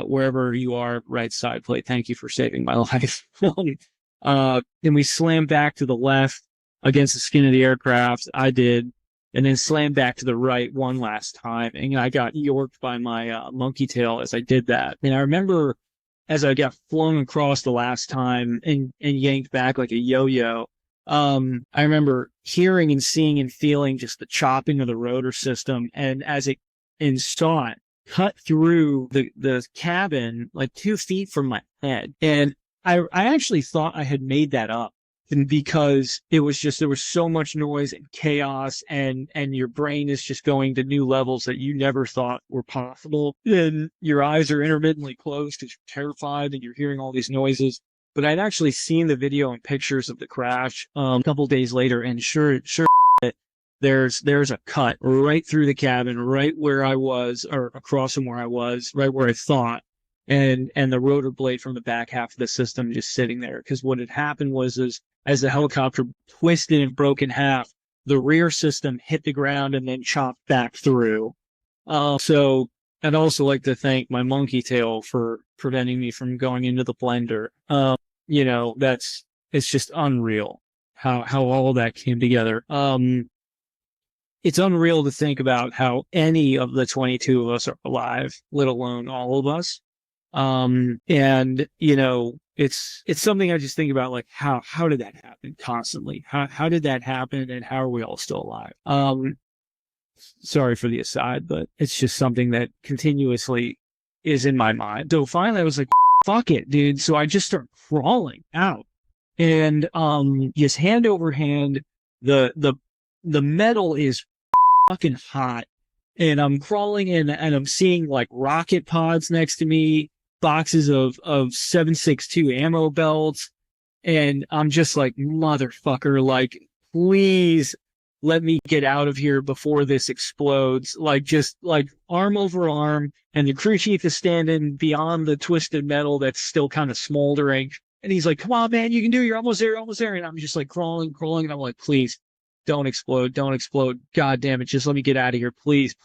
wherever you are, right side plate. Thank you for saving my life. Then we slammed back to the left against the skin of the aircraft. I did. And then slammed back to the right one last time. And I got yorked by my monkey tail as I did that. And I remember as I got flung across the last time and yanked back like a yo-yo, I remember hearing and seeing and feeling just the chopping of the rotor system. And as it saw it cut through the cabin like 2 feet from my head. And I actually thought I had made that up. And because it was just, there was so much noise and chaos and your brain is just going to new levels that you never thought were possible. And your eyes are intermittently closed because you're terrified and you're hearing all these noises. But I'd actually seen the video and pictures of the crash, a couple days later, and sure, there's a cut right through the cabin, right where I was, or across from where I was, right where I thought. And the rotor blade from the back half of the system just sitting there. Because what had happened was, as the helicopter twisted and broke in half, the rear system hit the ground and then chopped back through. So I'd also like to thank my monkey tail for preventing me from going into the blender. It's just unreal how all that came together. It's unreal to think about how any of the 22 of us are alive, let alone all of us. It's something I just think about, like, how did that happen constantly? How did that happen, and how are we all still alive? Sorry for the aside, but it's just something that continuously is in my mind. So finally I was like, fuck it, dude. So I just start crawling out and, just hand over hand, the metal is fucking hot, and I'm crawling in and I'm seeing like rocket pods next to me, boxes of 7.62 ammo belts. And I'm just like, motherfucker, like, please let me get out of here before this explodes. Like, just like arm over arm. And the crew chief is standing beyond the twisted metal that's still kind of smoldering. And he's like, come on, man, you can do it. You're almost there, almost there. And I'm just like crawling. And I'm like, please don't explode. God damn it. Just let me get out of here. Please.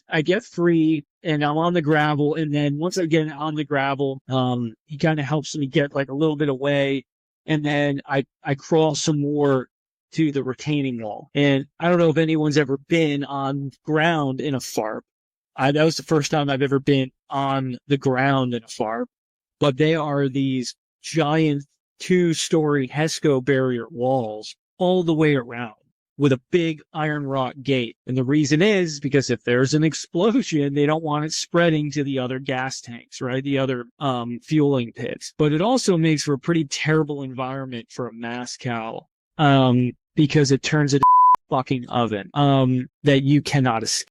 I get free and I'm on the gravel. And then once I get on the gravel, he kind of helps me get like a little bit away. And then I crawl some more to the retaining wall. And I don't know if anyone's ever been on ground in a FARP. That was the first time I've ever been on the ground in a FARP. But they are these giant 2-story HESCO barrier walls all the way around, with a big iron wrought gate. And the reason is because if there's an explosion, they don't want it spreading to the other gas tanks, right? The other fueling pits. But it also makes for a pretty terrible environment for a mass cow, because it turns into a fucking oven that you cannot escape.